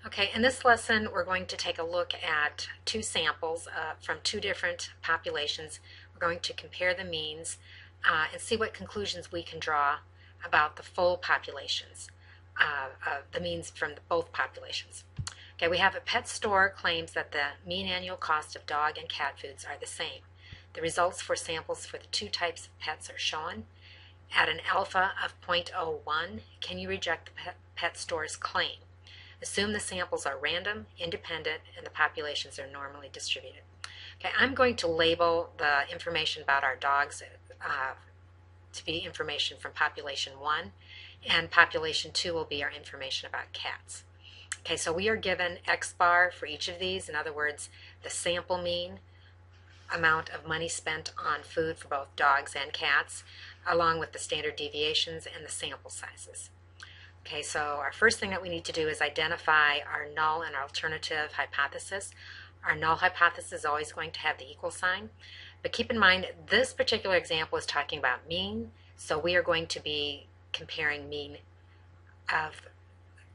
Okay, in this lesson we're going to take a look at two samples from two different populations. We're going to compare the means and see what conclusions we can draw about the full populations, the means from both populations. Okay, we have a pet store claims that the mean annual cost of dog and cat foods are the same. The results for samples for the two types of pets are shown. At an alpha of 0.01, can you reject the pet store's claim? Assume the samples are random, independent, and the populations are normally distributed. Okay, I'm going to label the information about our dogs to be information from population 1, and population 2 will be our information about cats. Okay, so we are given X bar for each of these. In other words, the sample mean amount of money spent on food for both dogs and cats, along with the standard deviations and the sample sizes. Okay, so our first thing that we need to do is identify our null and alternative hypothesis. Our null hypothesis is always going to have the equal sign, but keep in mind this particular example is talking about mean, so we are going to be comparing mean of,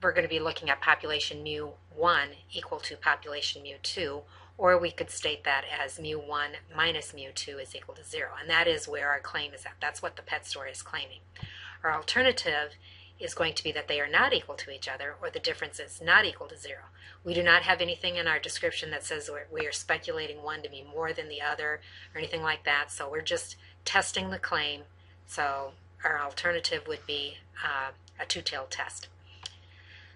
we're going to be looking at population mu1 equal to population mu2, or we could state that as mu1 minus mu2 is equal to 0, and that is where our claim is at. That's what the pet store is claiming. Our alternative is going to be that they are not equal to each other, or the difference is not equal to 0. We do not have anything in our description that says we are speculating one to be more than the other or anything like that, so we're just testing the claim. So our alternative would be a two-tailed test.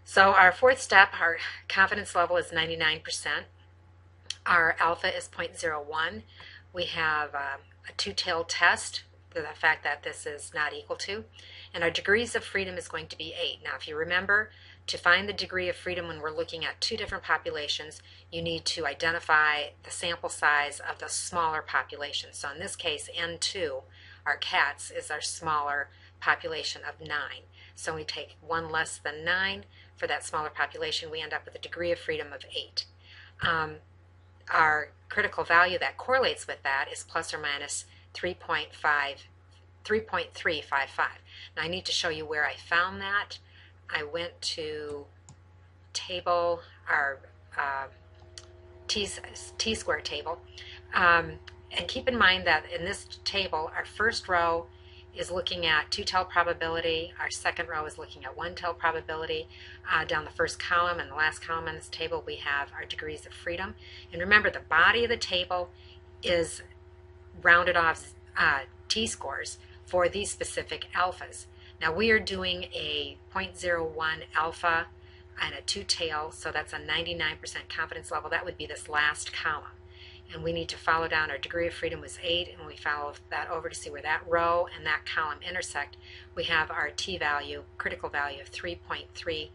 So our fourth step, our confidence level is 99%. Our alpha is 0.01. We have a two-tailed test, the fact that this is not equal to, and our degrees of freedom is going to be 8. Now if you remember, to find the degree of freedom when we're looking at two different populations, you need to identify the sample size of the smaller population. So in this case, N2, our cats, is our smaller population of 9. So we take one less than 9 for that smaller population, we end up with a degree of freedom of 8. Our critical value that correlates with that is plus or minus 3.355. Now I need to show you where I found that. I went to table, our t-square table, and keep in mind that in this table our first row is looking at two-tailed probability, our second row is looking at one-tailed probability. Down the first column and the last column in this table we have our degrees of freedom, and remember the body of the table is rounded off t-scores for these specific alphas. Now we are doing a 0.01 alpha and a two-tail, so that's a 99% confidence level. That would be this last column. And we need to follow down. Our degree of freedom was 8, and we follow that over to see where that row and that column intersect. We have our t-value, critical value of 3.355.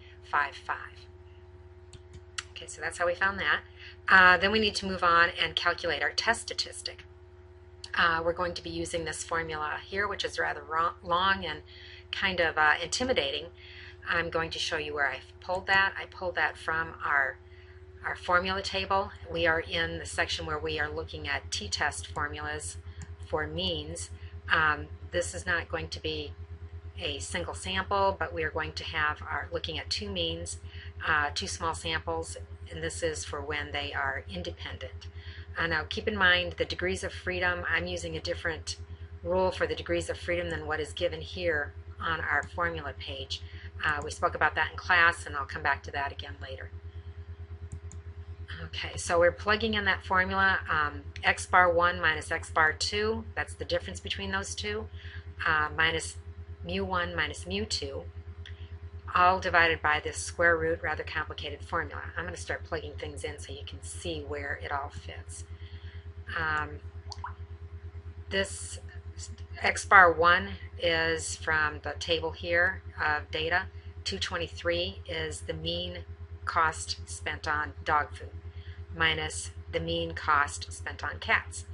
Okay, so that's how we found that. Then we need to move on and calculate our test statistic. We're going to be using this formula here, which is rather long and kind of intimidating. I'm going to show you where I pulled that. I pulled that from our formula table. We are in the section where we are looking at t-test formulas for means. This is not going to be a single sample, but we are going to have looking at two means, two small samples, and this is for when they are independent. Now keep in mind the degrees of freedom. I'm using a different rule for the degrees of freedom than what is given here on our formula page. We spoke about that in class, and I'll come back to that again later. Okay, so we're plugging in that formula, x bar 1 minus x bar 2, that's the difference between those two, minus mu1 minus mu2, all divided by this square root, rather complicated formula. I'm going to start plugging things in so you can see where it all fits. This x bar 1 is from the table here of data. 223 is the mean cost spent on dog food minus the mean cost spent on cats.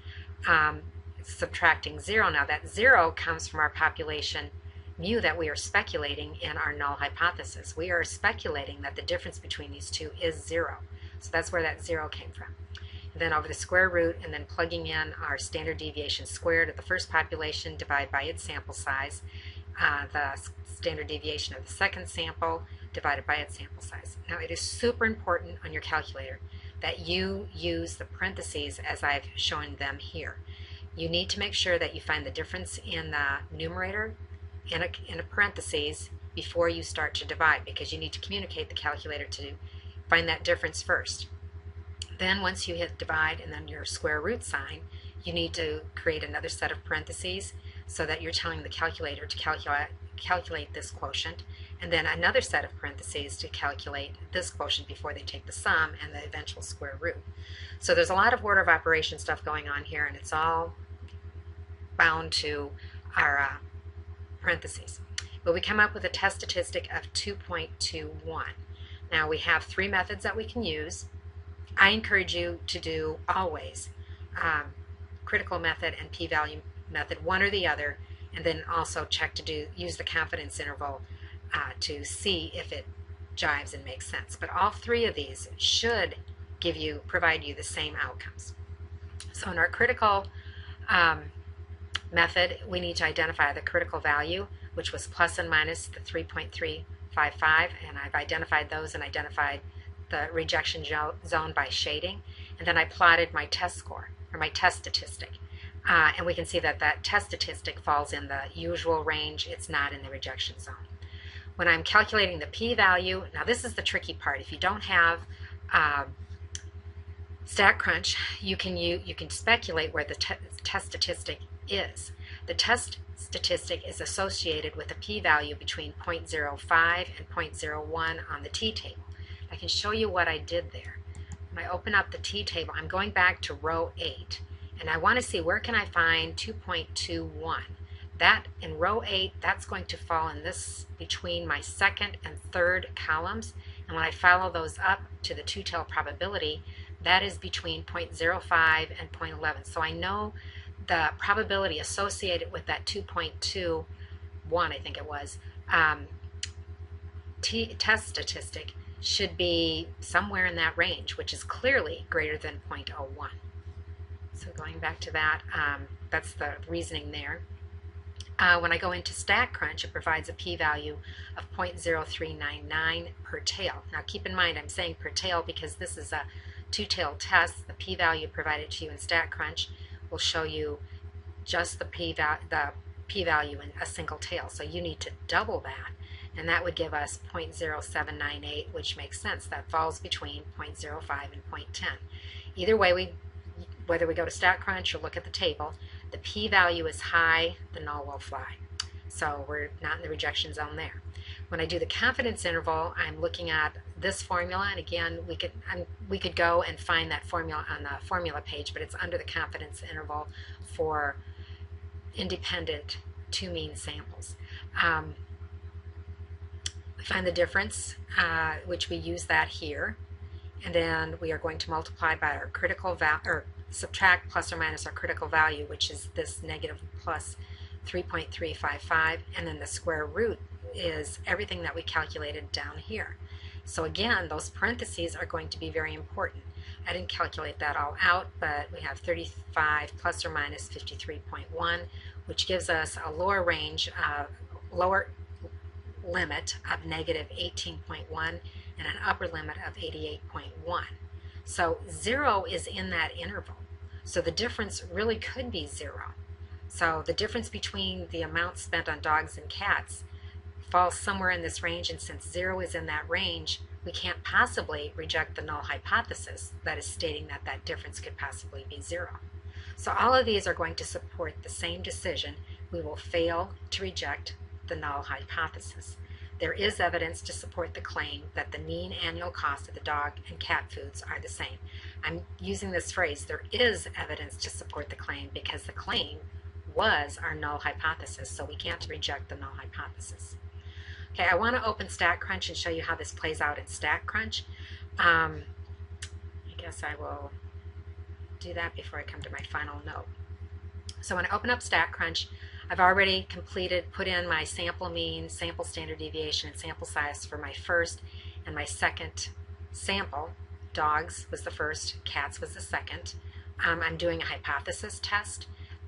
Subtracting 0. Now that 0 comes from our population mu that we are speculating in our null hypothesis. We are speculating that the difference between these two is 0. So that's where that 0 came from. And then over the square root, and then plugging in our standard deviation squared of the first population divided by its sample size, the standard deviation of the second sample divided by its sample size. Now it is super important on your calculator that you use the parentheses as I've shown them here. You need to make sure that you find the difference in the numerator in a parentheses before you start to divide, because you need to communicate the calculator to find that difference first. Then once you hit divide and then your square root sign, you need to create another set of parentheses so that you're telling the calculator to calculate this quotient, and then another set of parentheses to calculate this quotient before they take the sum and the eventual square root. So there's a lot of order of operation stuff going on here, and it's all bound to our parentheses. But we come up with a test statistic of 2.21. Now we have three methods that we can use. I encourage you to do always critical method and p-value method, one or the other, and then also check to use the confidence interval to see if it jives and makes sense. But all three of these should provide you the same outcomes. So in our critical method, we need to identify the critical value, which was plus and minus the 3.355, and I've identified those and identified the rejection zone by shading, and then I plotted my test score, or my test statistic. And we can see that that test statistic falls in the usual range. It's not in the rejection zone. When I'm calculating the p-value, now this is the tricky part. If you don't have StatCrunch, you can speculate where the test statistic is. The test statistic is associated with a p-value between 0.05 and 0.01 on the t-table. I can show you what I did there. When I open up the t-table, I'm going back to row 8. And I want to see where can I find 2.21. That in row 8, that's going to fall in this between my second and third columns. And when I follow those up to the two-tail probability, that is between 0.05 and 0.11. So I know the probability associated with that 2.21, I think it was, test statistic should be somewhere in that range, which is clearly greater than 0.01. So going back to that, that's the reasoning there. When I go into StatCrunch, it provides a p-value of 0.0399 per tail. Now keep in mind I'm saying per tail because this is a two-tail test. The p-value provided to you in StatCrunch will show you just the p-value in a single tail. So you need to double that, and that would give us 0.0798, which makes sense. That falls between 0.05 and 0.10. Either way, whether we go to StatCrunch or look at the table, the p-value is high, the null will fly. So we're not in the rejection zone there. When I do the confidence interval, I'm looking at this formula, and again, we could go and find that formula on the formula page, but it's under the confidence interval for independent two mean samples. We find the difference, which we use that here, and then we are going to multiply by our critical value, or subtract plus or minus our critical value, which is this negative plus 3.355, and then the square root is everything that we calculated down here. So again, those parentheses are going to be very important. I didn't calculate that all out, but we have 35 plus or minus 53.1, which gives us a lower range, lower limit of negative 18.1 and an upper limit of 88.1. So 0 is in that interval. So the difference really could be 0. So the difference between the amount spent on dogs and cats falls somewhere in this range, and since 0 is in that range, we can't possibly reject the null hypothesis that is stating that that difference could possibly be 0. So all of these are going to support the same decision. We will fail to reject the null hypothesis. There is evidence to support the claim that the mean annual cost of the dog and cat foods are the same. I'm using this phrase, there is evidence to support the claim, because the claim was our null hypothesis, so we can't reject the null hypothesis. Okay, I want to open StatCrunch and show you how this plays out in StatCrunch. I guess I will do that before I come to my final note. So when I open up StatCrunch, I've already put in my sample mean, sample standard deviation, and sample size for my first and my second sample. Dogs was the first, cats was the second. I'm doing a hypothesis test.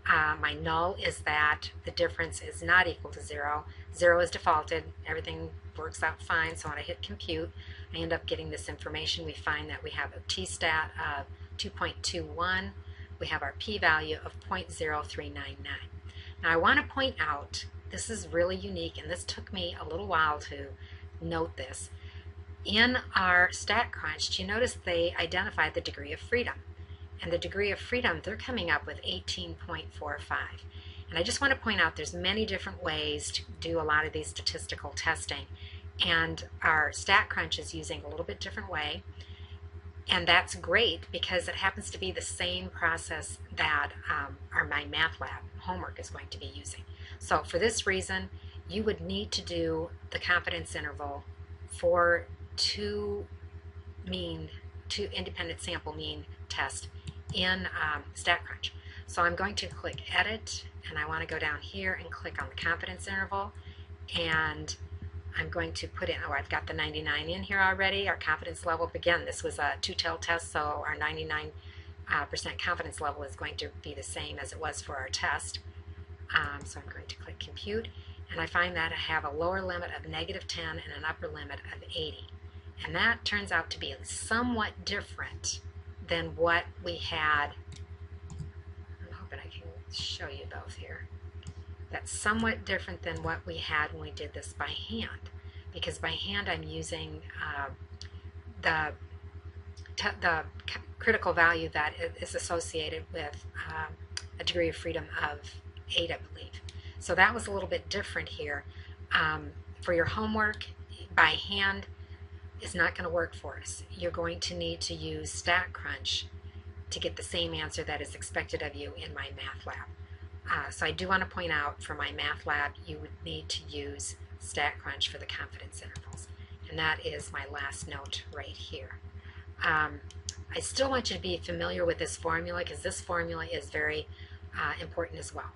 My null is that the difference is not equal to 0. 0 is defaulted. Everything works out fine. So when I hit compute, I end up getting this information. We find that we have a t-stat of 2.21. We have our p-value of 0.0399. Now I want to point out, this is really unique, and this took me a little while to note this. In our StatCrunch, do you notice they identified the degree of freedom? And the degree of freedom, they're coming up with 18.45. And I just want to point out there's many different ways to do a lot of these statistical testing. And our StatCrunch is using a little bit different way. And that's great because it happens to be the same process that my math lab homework is going to be using. So for this reason, you would need to do the confidence interval for two independent sample mean test in StatCrunch. So I'm going to click Edit, and I want to go down here and click on the confidence interval, and I'm going to put in, oh, I've got the 99 in here already. Our confidence level, again, this was a two-tailed test, so our 99% confidence level is going to be the same as it was for our test. So I'm going to click Compute, and I find that I have a lower limit of -10 and an upper limit of 80. And that turns out to be somewhat different than what we had. I'm hoping I can show you both here. That's somewhat different than what we had when we did this by hand, because by hand I'm using the critical value that is associated with a degree of freedom of 8, I believe. So that was a little bit different here. For your homework, by hand is not going to work for us. You're going to need to use StatCrunch to get the same answer that is expected of you in my math lab. So I do want to point out, for my math lab, you would need to use StatCrunch for the confidence intervals. And that is my last note right here. I still want you to be familiar with this formula, because this formula is very important as well.